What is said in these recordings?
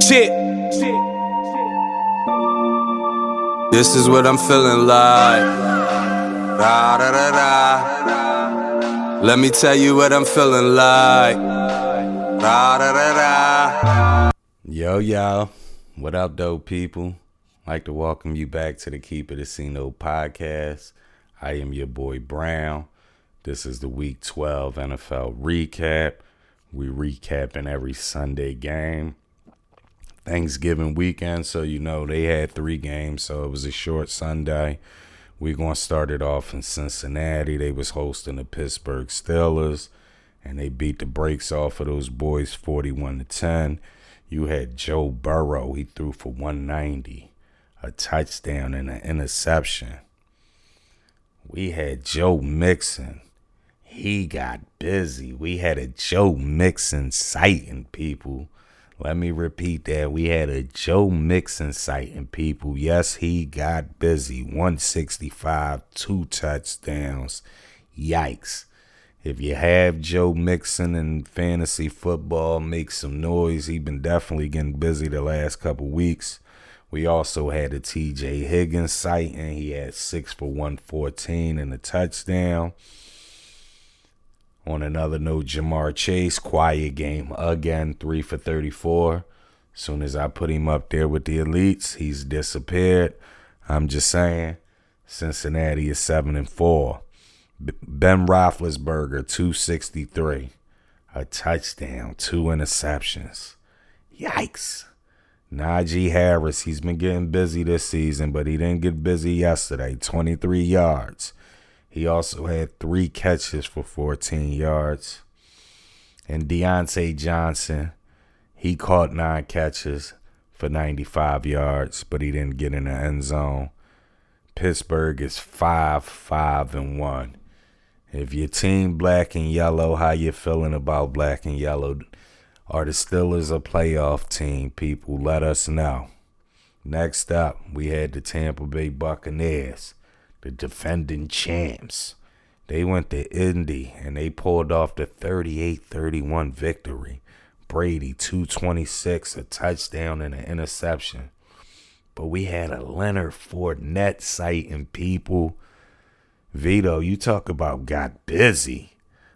Shit. This is what I'm feeling like. Da da da da. Let me tell you what I'm feeling like. Da da da da. Yo, what up, dope people? I'd like to welcome you back to the Keep It Casino podcast. I am your boy Brown. This is the Week 12 NFL recap. We recapping every Sunday game. Thanksgiving weekend, so you know they had 3 games, so it was a short Sunday. We're going to start it off in Cincinnati. They was hosting the Pittsburgh Steelers, and they beat the brakes off of those boys 41-10. You had Joe Burrow. He threw for 190, a touchdown and an interception. We had Joe Mixon. He got busy. We had a Joe Mixon sighting, people. Let me repeat that. We had a Joe Mixon sighting, people. Yes, he got busy. 165, 2 touchdowns. Yikes. If you have Joe Mixon in fantasy football, make some noise. He been definitely getting busy the last couple weeks. We also had a T.J. Higgins sighting. He had 6 for 114 and a touchdown. On another note, Jamar Chase, quiet game again, 3 for 34. Soon as I put him up there with the elites, he's disappeared. I'm just saying, Cincinnati is 7-4. Ben Roethlisberger, 263. A touchdown, 2 interceptions. Yikes. Najee Harris, he's been getting busy this season, but he didn't get busy yesterday. 23 yards. He also had 3 catches for 14 yards. And Deontay Johnson, he caught 9 catches for 95 yards, but he didn't get in the end zone. Pittsburgh is 5-1. If your team black and yellow, how you feeling about black and yellow? Are the Steelers a playoff team, people? Let us know. Next up, we had the Tampa Bay Buccaneers, the defending champs. They went to Indy, and they pulled off the 38-31 victory. Brady, 226, a touchdown and an interception. But we had a Leonard Fournette sighting, people. Vito, you talk about got busy.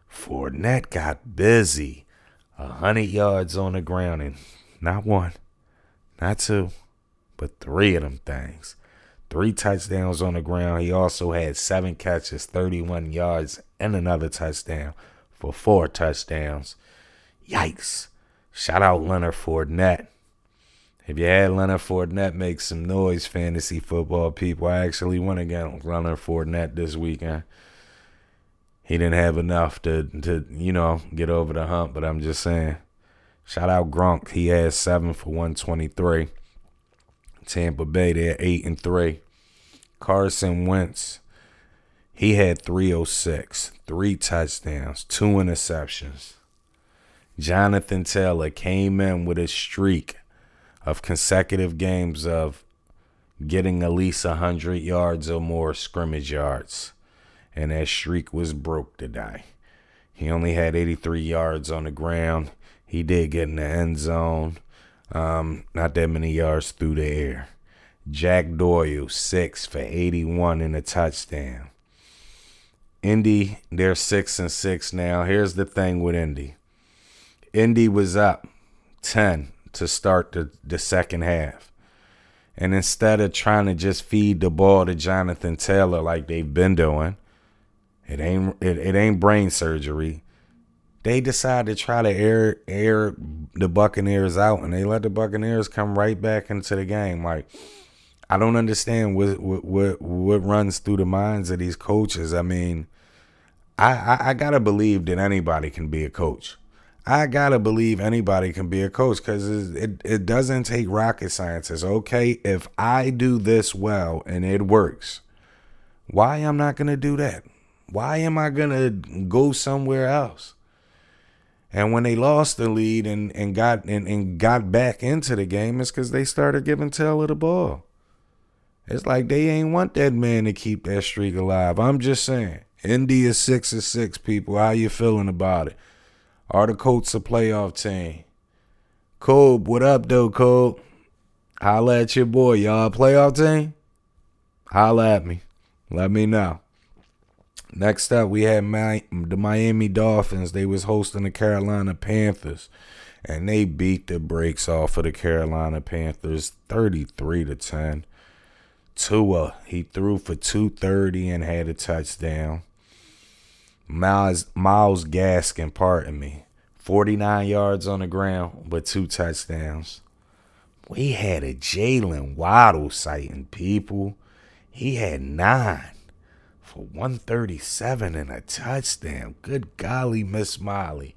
Fournette got busy. 100 yards on the ground, and not 1, not 2, but 3 of them things. 3 touchdowns on the ground. He also had 7 catches, 31 yards, and another touchdown for 4 touchdowns. Yikes. Shout out Leonard Fournette. If you had Leonard Fournette, make some noise, fantasy football people. I actually went against Leonard Fournette this weekend. He didn't have enough to get over the hump, but I'm just saying. Shout out Gronk. He had 7 for 123. Tampa Bay, they're 8-3. Carson Wentz, he had 306, 3 touchdowns, 2 interceptions. Jonathan Taylor came in with a streak of consecutive games of getting at least 100 yards or more scrimmage yards, and that streak was broke today. He only had 83 yards on the ground. He did get in the end zone. Not that many yards through the air. Jack Doyle, 6 for 81 and a touchdown. Indy, they're 6-6 now. Here's the thing with Indy. Indy was up 10 to start the second half. And instead of trying to just feed the ball to Jonathan Taylor like they've been doing, it ain't brain surgery. They decided to try to air the Buccaneers out, and they let the Buccaneers come right back into the game. Like, I don't understand what runs through the minds of these coaches. I mean, I gotta believe that anybody can be a coach. I gotta believe anybody can be a coach because it doesn't take rocket science. It's okay if I do this well and it works. Why am I not gonna do that? Why am I gonna go somewhere else? And when they lost the lead and got back into the game, it's because they started giving Taylor the ball. It's like they ain't want that man to keep that streak alive. I'm just saying. Indy is 6-6, people. How you feeling about it? Are the Colts a playoff team? Kobe, what up, though, Kobe? Holla at your boy. Y'all playoff team? Holla at me. Let me know. Next up, we had the Miami Dolphins. They was hosting the Carolina Panthers, and they beat the brakes off of the Carolina Panthers 33-10. Tua, he threw for 230 and had a touchdown. Miles Gaskin, pardon me, 49 yards on the ground, but 2 touchdowns. We had a Jalen Waddle sighting, people. He had 9 for 137 and a touchdown. Good golly, Miss Molly.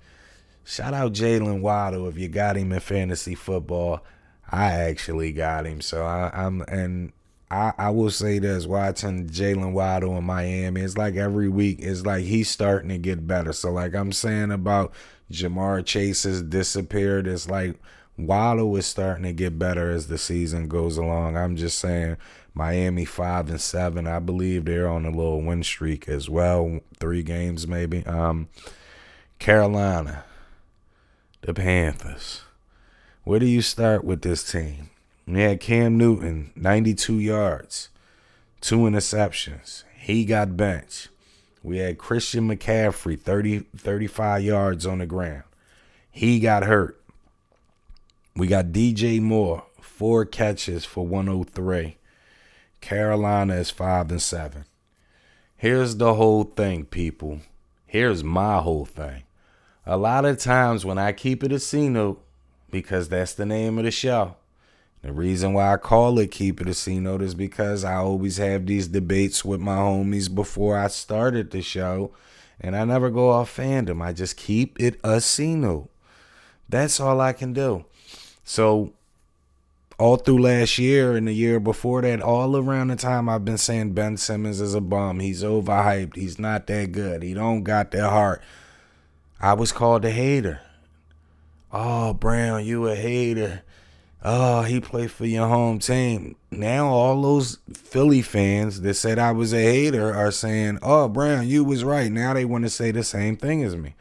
Shout out Jalen Waddle if you got him in fantasy football. I actually got him, so I will say this, watching Jalen Waddle in Miami, it's like every week, it's like he's starting to get better. So like I'm saying about Jamar Chase has disappeared, it's like Waddle is starting to get better as the season goes along. I'm just saying Miami 5-7. I believe they're on a little win streak as well, 3 games maybe. Carolina, the Panthers. Where do you start with this team? We had Cam Newton, 92 yards, 2 interceptions. He got benched. We had Christian McCaffrey, 35 yards on the ground. He got hurt. We got DJ Moore, 4 catches for 103. Carolina is 5-7. Here's the whole thing, people. Here's my whole thing. A lot of times when I keep it a C-note, because that's the name of the show, the reason why I call it Keep It a C-Note is because I always have these debates with my homies before I started the show, and I never go off fandom. I just keep it a C-Note. That's all I can do. So all through last year and the year before that, all around the time I've been saying Ben Simmons is a bum. He's overhyped. He's not that good. He don't got that heart. I was called a hater. Oh, Brown, you a hater. Oh, he played for your home team. Now all those Philly fans that said I was a hater are saying, oh, Brown, you was right. Now they want to say the same thing as me.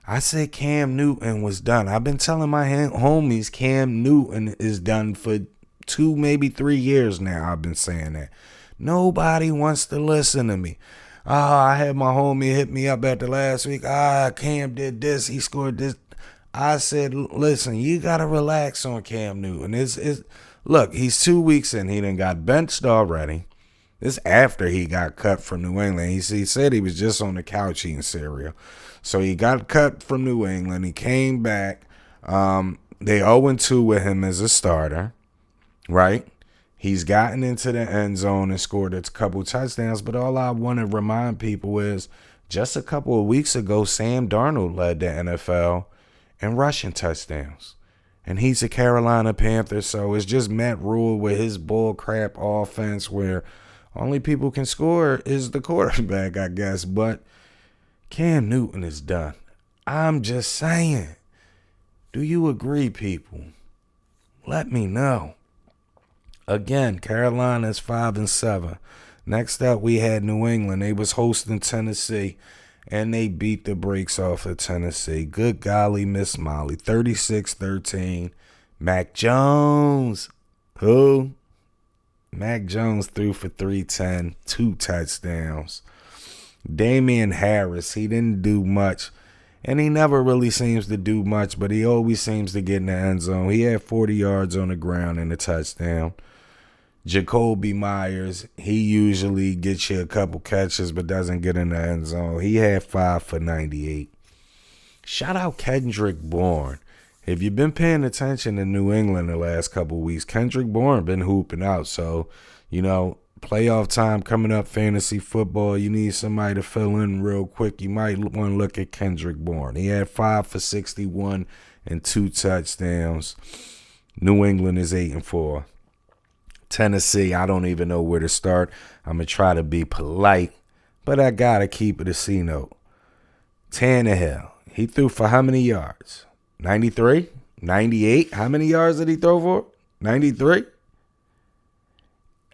I said Cam Newton was done. I've been telling my homies Cam Newton is done for 2, maybe 3 years now. I've been saying that. Nobody wants to listen to me. I had my homie hit me up at the last week. Cam did this. He scored this. I said, listen, you got to relax on Cam Newton. Look, he's 2 weeks in. He done got benched already. This after he got cut from New England. He said he was just on the couch eating cereal. So he got cut from New England. He came back. They 0-2 with him as a starter, right? He's gotten into the end zone and scored a couple touchdowns. But all I want to remind people is just a couple of weeks ago, Sam Darnold led the NFL in rushing touchdowns. And he's a Carolina Panther, so it's just Matt Rule with his bull crap offense where only people can score is the quarterback, I guess. But Cam Newton is done. I'm just saying. Do you agree, people? Let me know. Again, Carolina is 5-7. Next up, we had New England. They was hosting Tennessee, and they beat the brakes off of Tennessee. Good golly, Miss Molly. 36-13. Mac Jones. Who? Mac Jones threw for 310, 2 touchdowns. Damian Harris, he didn't do much, and he never really seems to do much, but he always seems to get in the end zone. He had 40 yards on the ground and a touchdown. Jacoby Myers, he usually gets you a couple catches but doesn't get in the end zone. He had 5 for 98. Shout out Kendrick Bourne. If you've been paying attention to New England the last couple of weeks, Kendrick Bourne been hooping out. So, playoff time coming up, fantasy football, you need somebody to fill in real quick. You might want to look at Kendrick Bourne. He had 5 for 61 and 2 touchdowns. New England is 8-4. Tennessee, I don't even know where to start. I'm going to try to be polite, but I got to keep it a C-note. Tannehill, he threw for how many yards? 93? 98? How many yards did he throw for? 93?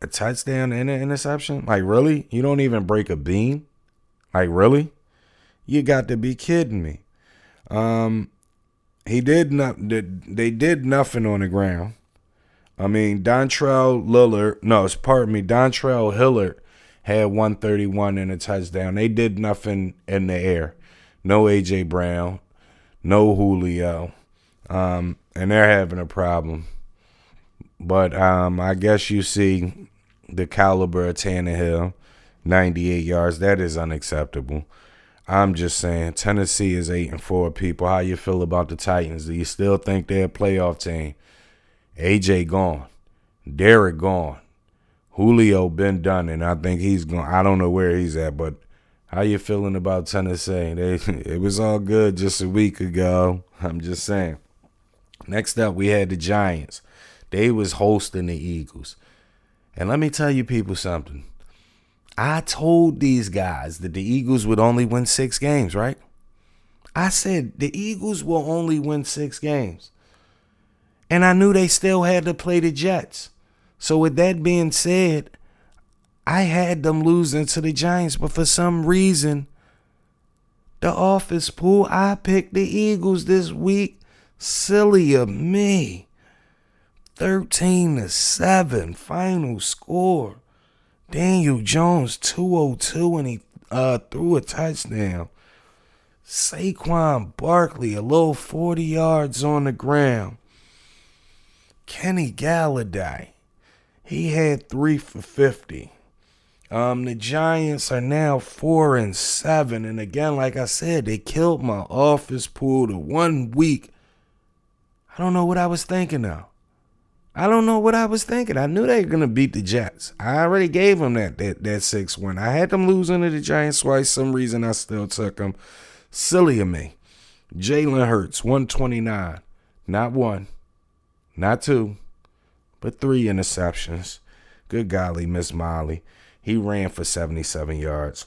A touchdown and an interception? Like, really? You don't even break a beam? Like, really? You got to be kidding me. And He did not. They did nothing on the ground. I mean, Dontrell Hillard had 131 and a touchdown. They did nothing in the air. No A.J. Brown, no Julio, and they're having a problem. But I guess you see the caliber of Tannehill, 98 yards. That is unacceptable. I'm just saying, Tennessee is 8-4. People, how you feel about the Titans? Do you still think they're a playoff team? AJ gone, Derek gone, Julio been done, and I think he's gone. I don't know where he's at, but how you feeling about Tennessee? It was all good just a week ago. I'm just saying. Next up, we had the Giants. They was hosting the Eagles. And let me tell you people something. I told these guys that the Eagles would only win 6 games, right? I said the Eagles will only win 6 games. And I knew they still had to play the Jets. So with that being said, I had them losing to the Giants. But for some reason, the office pool, I picked the Eagles this week. Silly of me. 13-7 final score. Daniel Jones 202 and he threw a touchdown. Saquon Barkley a little 40 yards on the ground. Kenny Galladay, he had 3 for 50. The Giants are now 4-7, and again, like I said, they killed my office pool to 1 week. I don't know what I was thinking now. I knew they were going to beat the Jets. I already gave them that 6 win. I had them losing to the Giants twice. Some reason I still took them. Silly of me. Jalen Hurts, 129. Not 1, not 2, but 3 interceptions. Good golly, Miss Molly. He ran for 77 yards.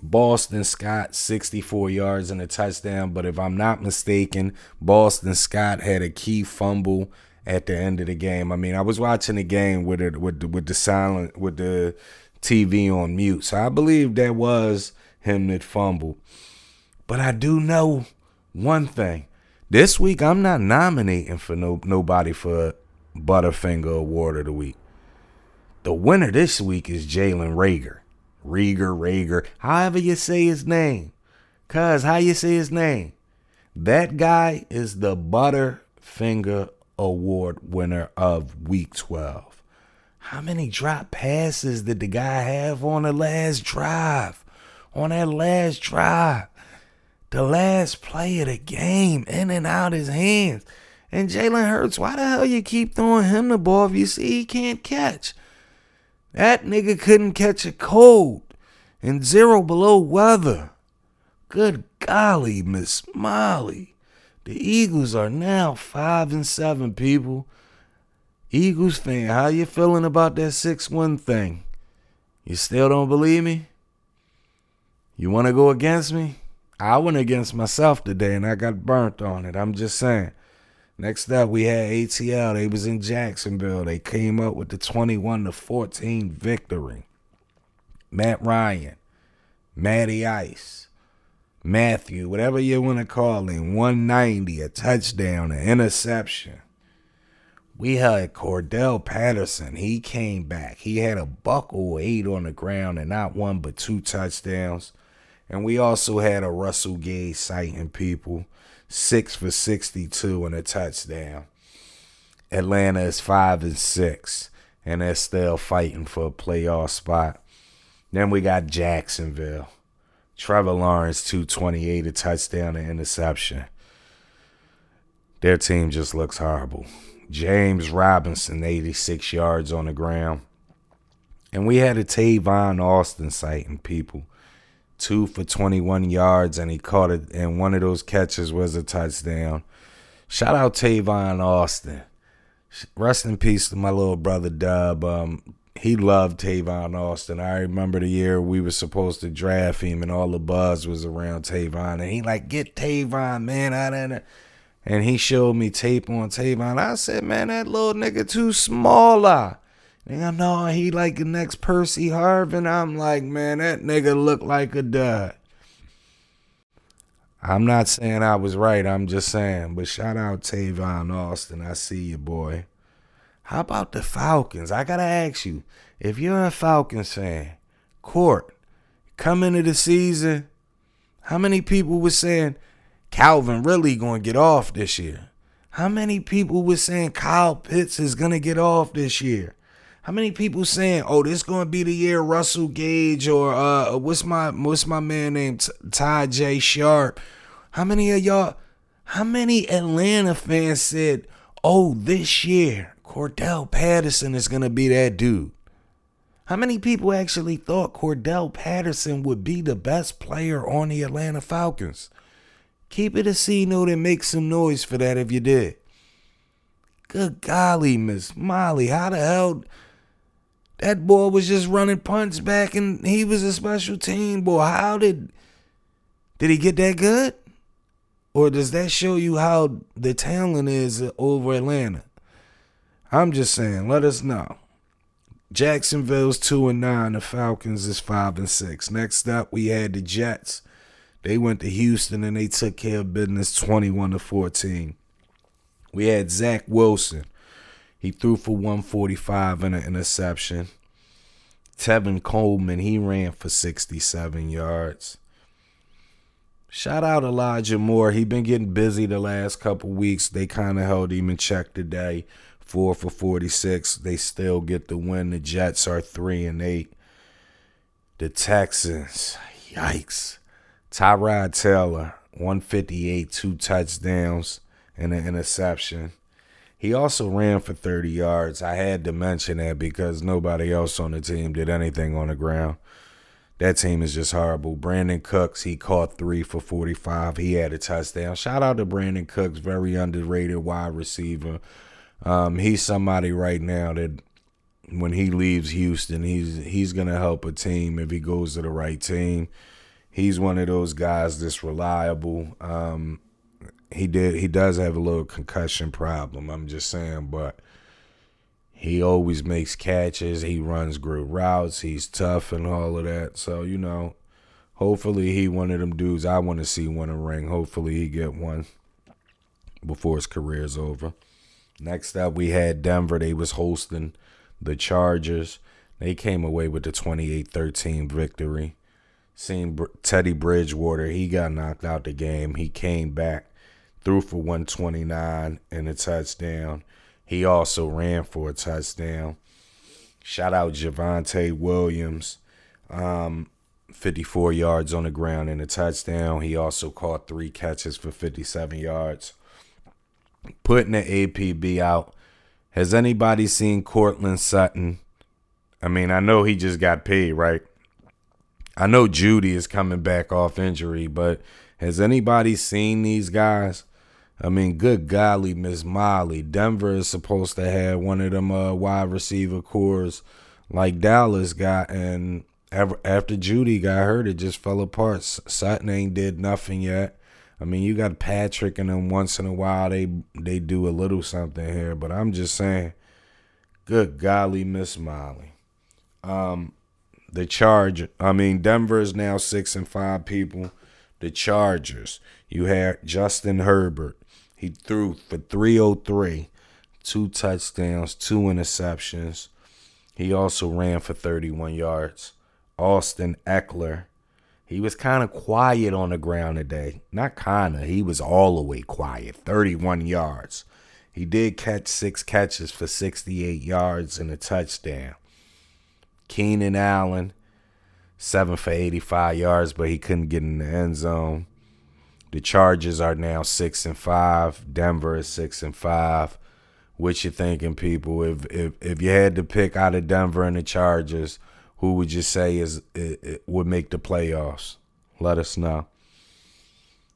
Boston Scott, 64 yards and a touchdown. But if I'm not mistaken, Boston Scott had a key fumble at the end of the game. I mean, I was watching the game with the TV on mute, so I believe that was him that fumbled. But I do know one thing: this week I'm not nominating for nobody for Butterfinger Award of the Week. The winner this week is Jalen Reagor, however you say his name. Cuz, how you say his name? That guy is the Butterfinger Award winner of Week 12. How many drop passes did the guy have on the last drive? The last play of the game, in and out his hands. And Jalen Hurts, why the hell you keep throwing him the ball if you see he can't catch? That nigga couldn't catch a cold in 0 below weather. Good golly, Miss Molly. The Eagles are now 5-7, people. Eagles fan, how you feeling about that 6-1 thing? You still don't believe me? You want to go against me? I went against myself today and I got burnt on it. I'm just saying. Next up, we had ATL. They was in Jacksonville. They came up with the 21-14 victory. Matt Ryan, Matty Ice, Matthew, whatever you want to call him, 190, a touchdown, an interception. We had Cordell Patterson. He came back. He had a buckle 8 on the ground and not 1 but 2 touchdowns. And we also had a Russell Gage sighting, people, 6 for 62 and a touchdown. Atlanta is 5-6, and they're still fighting for a playoff spot. Then we got Jacksonville. Trevor Lawrence, 228, a touchdown and interception. Their team just looks horrible. James Robinson, 86 yards on the ground. And we had a Tavon Austin sighting, people. 2 for 21 yards, and he caught it, and one of those catches was a touchdown. Shout out Tavon Austin. Rest in peace to my little brother Dub. He loved Tavon Austin. I remember the year we were supposed to draft him and all the buzz was around Tavon. And he like, get Tavon, man, out of there. And he showed me tape on Tavon. I said, man, that little nigga too small. And I know he like the next Percy Harvin. I'm like, man, that nigga look like a dud. I'm not saying I was right. I'm just saying. But shout out Tavon Austin. I see you, boy. How about the Falcons? I got to ask you, if you're a Falcons fan, Court, come into the season, how many people were saying Calvin really going to get off this year? How many people were saying Kyle Pitts is going to get off this year? How many people saying, oh, this going to be the year Russell Gage or what's my man named Ty J. Sharp? How many Atlanta fans said, oh, this year Cordell Patterson is going to be that dude? How many people actually thought Cordell Patterson would be the best player on the Atlanta Falcons? Keep it a C note and make some noise for that if you did. Good golly, Miss Molly, how the hell... That boy was just running punts back and he was a special team boy. How did he get that good? Or does that show you how the talent is over Atlanta? I'm just saying, let us know. Jacksonville's 2-9. The Falcons is 5-6. Next up, we had the Jets. They went to Houston and they took care of business 21-14. We had Zach Wilson. He threw for 145 and an interception. Tevin Coleman, he ran for 67 yards. Shout out Elijah Moore. He been getting busy the last couple weeks. They kind of held him in check today. 4 for 46. They still get the win. The Jets are 3-8. The Texans, yikes. Tyrod Taylor, 158, 2 touchdowns and an interception. He also ran for 30 yards. I had to mention that because nobody else on the team did anything on the ground. That team is just horrible. Brandon Cooks, he caught 3 for 45. He had a touchdown. Shout out to Brandon Cooks, very underrated wide receiver. He's somebody right now that when he leaves Houston, he's going to help a team if he goes to the right team. He's one of those guys that's reliable. He does have a little concussion problem, I'm just saying, but he always makes catches. He runs good routes. He's tough and all of that. So, hopefully he one of them dudes I want to see win a ring. Hopefully he get one before his career's over. Next up, we had Denver. They was hosting the Chargers. They came away with the 28-13 victory. Seen Teddy Bridgewater, he got knocked out the game. He came back. Threw for 129 and a touchdown. He also ran for a touchdown. Shout out Javonte Williams. 54 yards on the ground and a touchdown. He also caught 3 catches for 57 yards. Putting the APB out. Has anybody seen Cortland Sutton? I mean, I know he just got paid, right? I know Judy is coming back off injury, but has anybody seen these guys? I mean, good golly, Miss Molly. Denver is supposed to have one of them wide receiver cores like Dallas got, and after Judy got hurt, it just fell apart. Sutton ain't did nothing yet. I mean, you got Patrick and them once in a while. They do a little something here, but I'm just saying, good golly, Miss Molly. Denver is now 6-5 people. The Chargers, you had Justin Herbert. He threw for 303, 2 touchdowns, 2 interceptions. He also ran for 31 yards. Austin Eckler, he was kind of quiet on the ground today. Not kind of, he was all the way quiet, 31 yards. He did catch 6 catches for 68 yards and a touchdown. Keenan Allen, 7 for 85 yards, but he couldn't get in the end zone. The Chargers are now 6-5. Denver is 6-5. What you thinking, people? If you had to pick out of Denver and the Chargers, who would you say would make the playoffs? Let us know.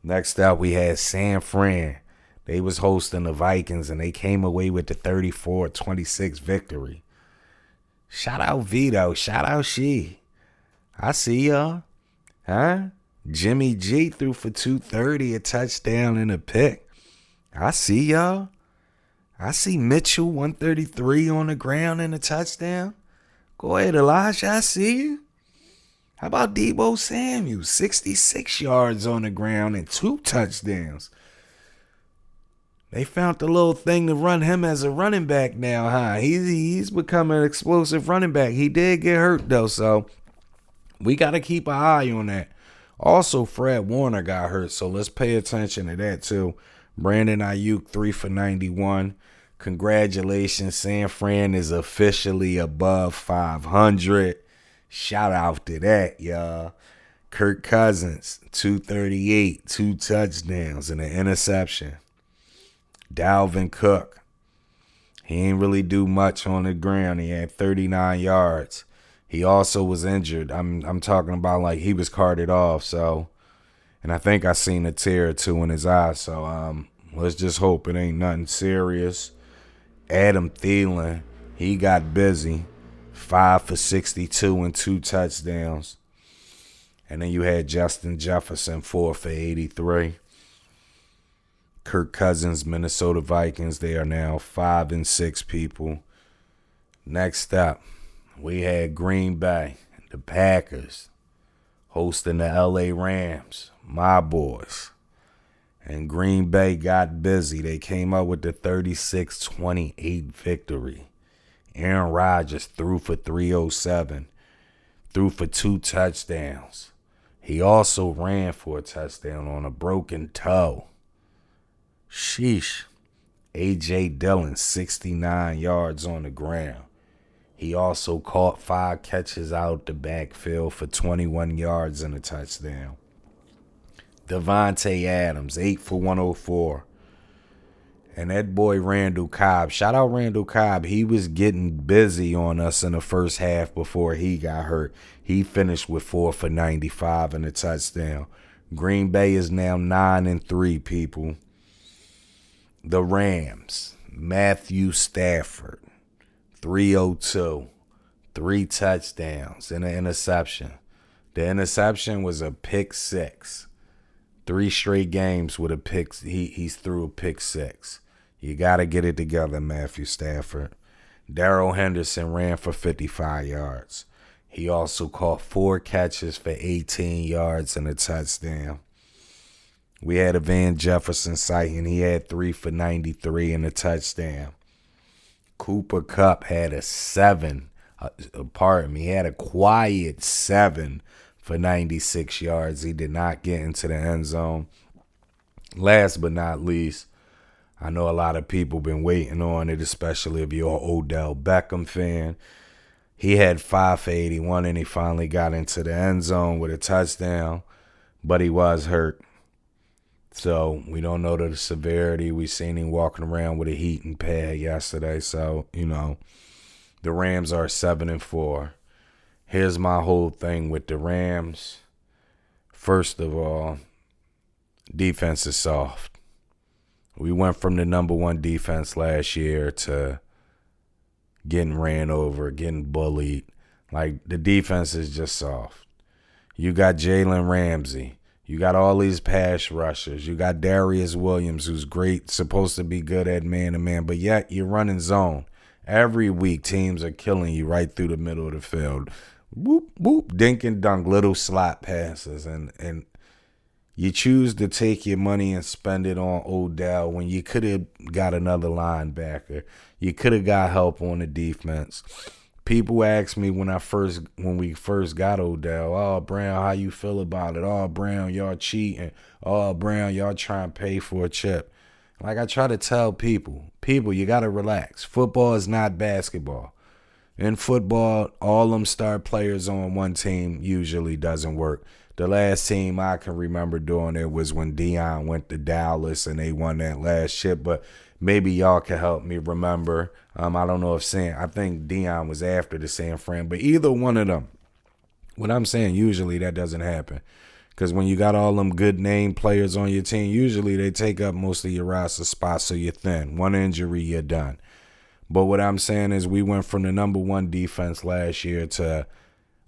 Next up, we had San Fran. They was hosting the Vikings, and they came away with the 34-26 victory. Shout out Vito. Shout out She. I see y'all. Huh? Jimmy G threw for 230, a touchdown and a pick. I see y'all. I see Mitchell, 133 on the ground and a touchdown. Go ahead, Elijah. I see you. How about Deebo Samuel? 66 yards on the ground and 2 touchdowns. They found the little thing to run him as a running back now, huh? He's become an explosive running back. He did get hurt, though, so we got to keep an eye on that. Also, Fred Warner got hurt, so let's pay attention to that, too. Brandon Ayuk, 3 for 91. Congratulations, San Fran is officially above 500. Shout out to that, y'all. Kirk Cousins, 238, 2 touchdowns and an interception. Dalvin Cook, he ain't really do much on the ground. He had 39 yards. He also was injured. I'm talking about like he was carted off. So, and I think I seen a tear or two in his eye. So let's just hope it ain't nothing serious. Adam Thielen, he got busy. 5 for 62 and 2 touchdowns. And then you had Justin Jefferson, 4 for 83. Kirk Cousins, Minnesota Vikings, they are now 5 and 6 people. Next up, we had Green Bay, the Packers, hosting the LA Rams, my boys. And Green Bay got busy. They came up with the 36-28 victory. Aaron Rodgers threw for 307, threw for 2 touchdowns. He also ran for a touchdown on a broken toe. Sheesh. A.J. Dillon, 69 yards on the ground. He also caught 5 catches out the backfield for 21 yards and a touchdown. Devontae Adams, 8 for 104. And that boy Randall Cobb, shout out Randall Cobb. He was getting busy on us in the first half before he got hurt. He finished with 4 for 95 and a touchdown. Green Bay is now 9 and 3, people. The Rams, Matthew Stafford, 302, 3 touchdowns and an interception. The interception was a pick 6. 3 straight games with a pick. He's threw a pick 6. You got to get it together, Matthew Stafford. Darrell Henderson ran for 55 yards. He also caught 4 catches for 18 yards and a touchdown. We had a Van Jefferson sighting. He had 3 for 93 and a touchdown. Cooper Kupp had a 7. He had a quiet 7 for 96 yards. He did not get into the end zone. Last but not least, I know a lot of people been waiting on it, especially if you're an Odell Beckham fan. He had 5 for 81, and he finally got into the end zone with a touchdown, but he was hurt. So we don't know the severity. We seen him walking around with a heating pad yesterday. So, the Rams are 7 and 4. Here's my whole thing with the Rams. First of all, defense is soft. We went from the number 1 defense last year to getting ran over, getting bullied. Like, the defense is just soft. You got Jalen Ramsey. You got all these pass rushers. You got Darius Williams, who's great, supposed to be good at man-to-man, but yet you're running zone. Every week, teams are killing you right through the middle of the field. Whoop, whoop, dink and dunk, little slot passes. And you choose to take your money and spend it on Odell when you could have got another linebacker. You could have got help on the defense. People ask me when we first got Odell, "Oh, Brown, how you feel about it? Oh, Brown, y'all cheating. Oh, Brown, y'all trying to pay for a chip." Like I try to tell people, you got to relax. Football is not basketball. In football, all them star players on one team usually doesn't work. The last team I can remember doing it was when Deion went to Dallas and they won that last chip, but maybe y'all can help me remember. I don't know if I think Deion was after the San Fran, but either one of them. What I'm saying, usually that doesn't happen. Because when you got all them good name players on your team, usually they take up most of your roster spots, so you're thin. One injury, you're done. But what I'm saying is we went from the number 1 defense last year to,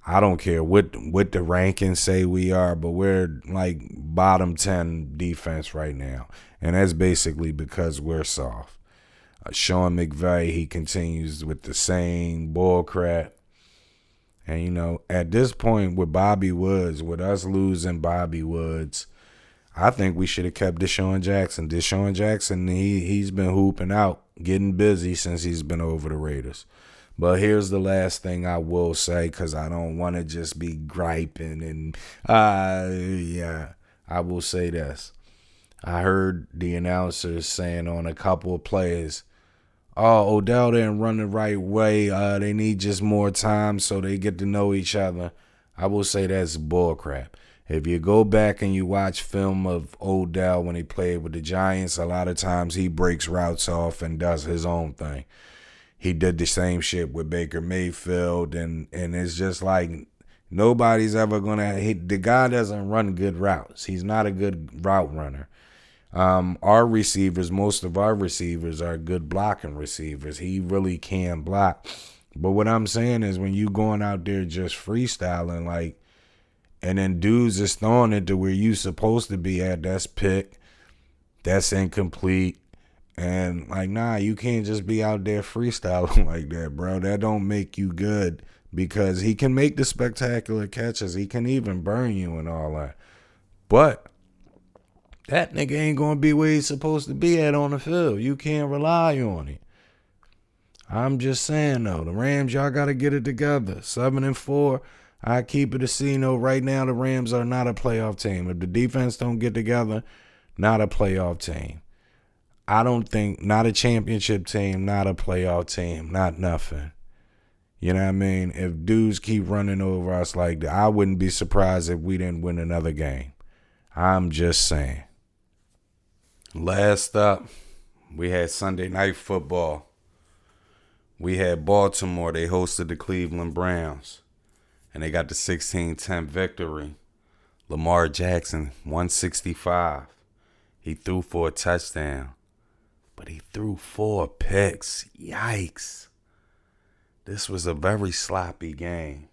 I don't care what the rankings say we are, but we're like bottom 10 defense right now. And that's basically because we're soft. Sean McVay, he continues with the same bull crap. And, at this point with Bobby Woods, with us losing Bobby Woods, I think we should have kept Deshaun Jackson. Deshaun Jackson, he's been hooping out, getting busy since he's been over the Raiders. But here's the last thing I will say, because I don't want to just be griping. And, I will say this. I heard the announcers saying on a couple of plays, oh, Odell didn't run the right way. They need just more time so they get to know each other. I will say that's bullcrap. If you go back and you watch film of Odell when he played with the Giants, a lot of times he breaks routes off and does his own thing. He did the same shit with Baker Mayfield, and it's just like nobody's ever going to – the guy doesn't run good routes. He's not a good route runner. Our receivers, most of our receivers are good blocking receivers. He really can block. But what I'm saying is when you going out there just freestyling, and then dudes is throwing it to where you supposed to be at, that's pick, that's incomplete. And, nah, you can't just be out there freestyling like that, bro. That don't make you good because he can make the spectacular catches. He can even burn you and all that. But that nigga ain't going to be where he's supposed to be at on the field. You can't rely on it. I'm just saying, though, the Rams, y'all got to get it together. 7-4, I keep it a C-note. Right now, the Rams are not a playoff team. If the defense don't get together, not a playoff team. I don't think, not a championship team, not a playoff team, not nothing. You know what I mean? If dudes keep running over us like that, I wouldn't be surprised if we didn't win another game. I'm just saying. Last up, we had Sunday Night Football. We had Baltimore. They hosted the Cleveland Browns, and they got the 16-10 victory. Lamar Jackson, 165. He threw for a touchdown, but he threw 4 picks. Yikes. This was a very sloppy game.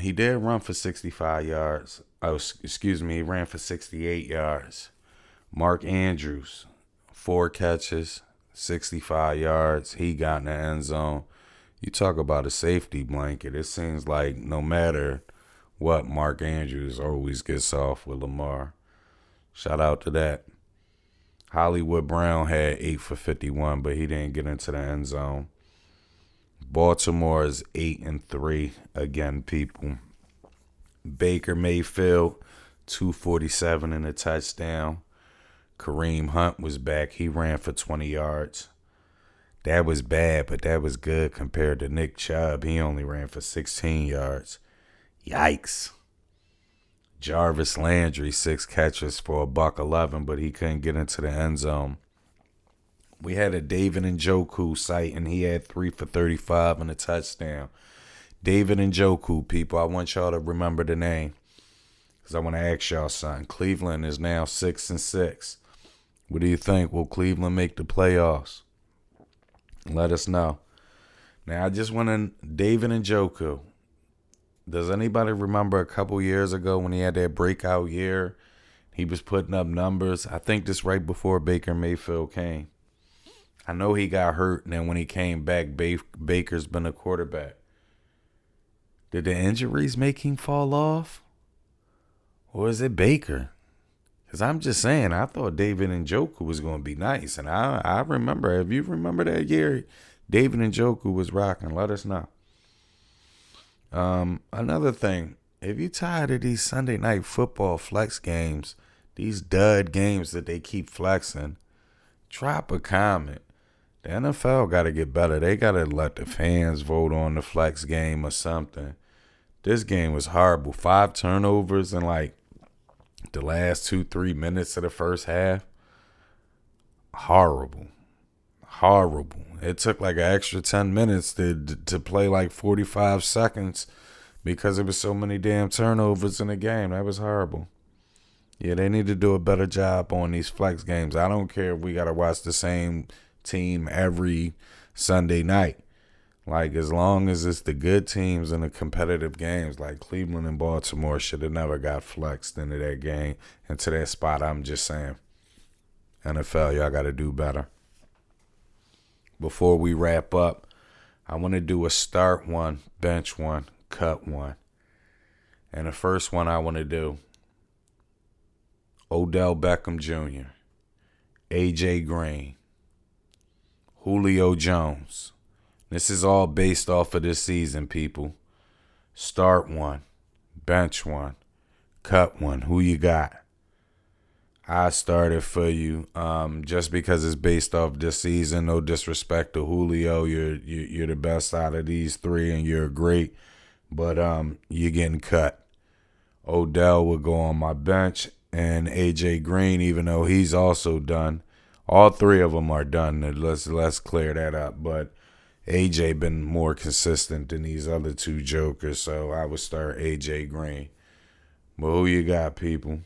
He did run for 65 yards. He ran for 68 yards. Mark Andrews, 4 catches, 65 yards. He got in the end zone. You talk about a safety blanket. It seems like no matter what, Mark Andrews always gets off with Lamar. Shout out to that. Hollywood Brown had 8 for 51, but he didn't get into the end zone. Baltimore is 8-3 again, people. Baker Mayfield, 247 and a touchdown. Kareem Hunt was back. He ran for 20 yards. That was bad, but that was good compared to Nick Chubb. He only ran for 16 yards. Yikes. Jarvis Landry, 6 catches for $111, but he couldn't get into the end zone. We had a David Njoku sight, and he had 3 for 35 and a touchdown. David Njoku, people, I want y'all to remember the name because I want to ask y'all something. Cleveland is now 6-6. What do you think? Will Cleveland make the playoffs? Let us know. Now, I just want to, David Njoku. Does anybody remember a couple years ago when he had that breakout year? He was putting up numbers. I think this right before Baker Mayfield came. I know he got hurt, and then when he came back, Baker's been a quarterback. Did the injuries make him fall off? Or is it Baker? Because I'm just saying, I thought David Njoku was going to be nice. And I remember, if you remember that year, David Njoku was rocking. Let us know. Another thing, if you're tired of these Sunday Night Football flex games, these dud games that they keep flexing, drop a comment. The NFL got to get better. They got to let the fans vote on the flex game or something. This game was horrible. 5 turnovers in the last 2-3 minutes of the first half. Horrible. It took an extra 10 minutes to play 45 seconds because there was so many damn turnovers in the game. That was horrible. Yeah, they need to do a better job on these flex games. I don't care if we got to watch the same team every Sunday night. As long as it's the good teams and the competitive games, like Cleveland and Baltimore should have never got flexed into that game, into that spot. I'm just saying. NFL, y'all got to do better. Before we wrap up, I want to do a start one, bench one, cut one. And the first one I want to do, Odell Beckham Jr., A.J. Green, Julio Jones. This is all based off of this season, people. Start one, bench one, cut one. Who you got? I started for you just because it's based off this season. No disrespect to Julio. You're the best out of these three, and you're great. But you're getting cut. Odell will go on my bench, and A.J. Green, even though he's also done. All three of them are done. Let's clear that up. But A.J. been more consistent than these other two jokers, so I would start A.J. Green. But who you got, people?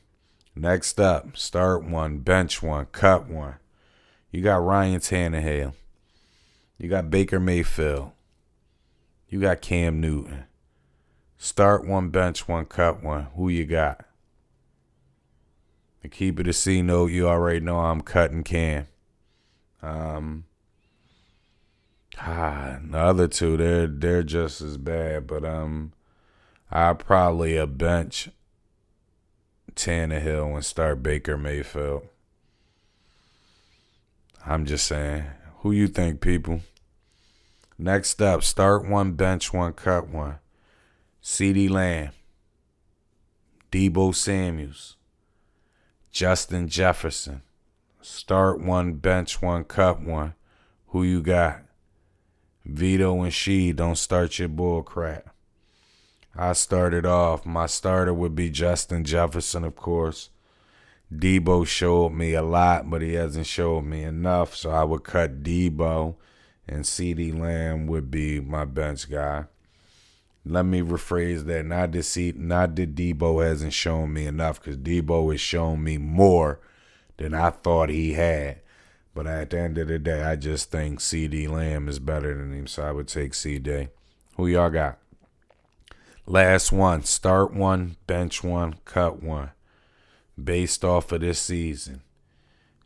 Next up, start one, bench one, cut one. You got Ryan Tannehill. You got Baker Mayfield. You got Cam Newton. Start one, bench one, cut one. Who you got? To keep it a C note, you already know I'm cutting Cam. The other two, they're just as bad, but I probably a bench Tannehill and start Baker Mayfield. I'm just saying. Who you think, people? Next up, start one, bench one, cut one. CeeDee Lamb, Deebo Samuels, Justin Jefferson. Start one, bench one, cut one. Who you got? Vito and She, don't start your bull crap. I started off. My starter would be Justin Jefferson, of course. Deebo showed me a lot, but he hasn't showed me enough, so I would cut Deebo, and CeeDee Lamb would be my bench guy. Let me rephrase that. Not that Deebo hasn't shown me enough, because Deebo has shown me more than I thought he had. But at the end of the day, I just think CeeDee Lamb is better than him, so I would take C-Day. Who y'all got? Last one. Start one, bench one, cut one. Based off of this season.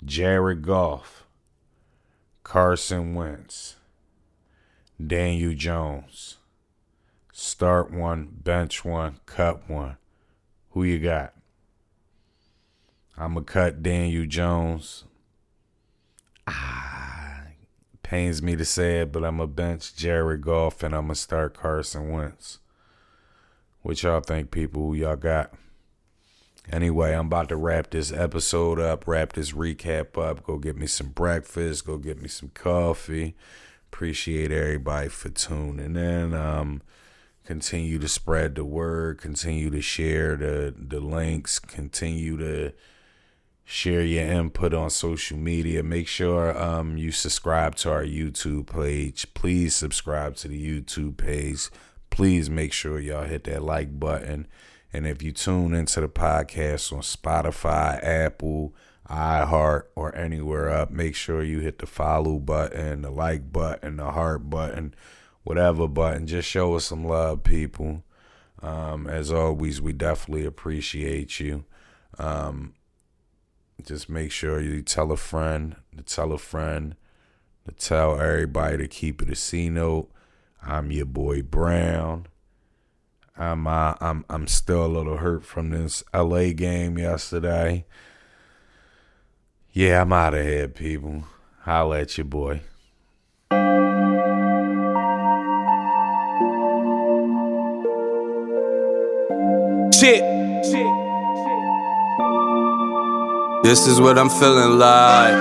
Jared Goff, Carson Wentz, Daniel Jones. Start one, bench one, cut one. Who you got? I'm going to cut Daniel Jones. Pains me to say it, but I'm going to bench Jared Goff and I'm going to start Carson Wentz. What y'all think, people? Who y'all got? Anyway, I'm about to wrap this episode up, wrap this recap up. Go get me some breakfast. Go get me some coffee. Appreciate everybody for tuning in. Continue to spread the word. Continue to share the links. Continue to share your input on social media. Make sure you subscribe to our YouTube page. Please subscribe to the YouTube page. Please make sure y'all hit that like button. And if you tune into the podcast on Spotify, Apple, iHeart, or anywhere up, make sure you hit the follow button, the like button, the heart button, whatever button. Just show us some love, people. As always, we definitely appreciate you. Just make sure you tell a friend, to tell everybody to keep it a C note. I'm your boy Brown. I'm still a little hurt from this LA game yesterday. Yeah, I'm out of here, people. Holla at your boy. Shit. This is what I'm feeling like.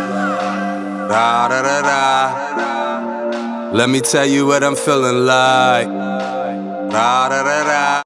Da da da da. Let me tell you what I'm feeling like. Da da da da.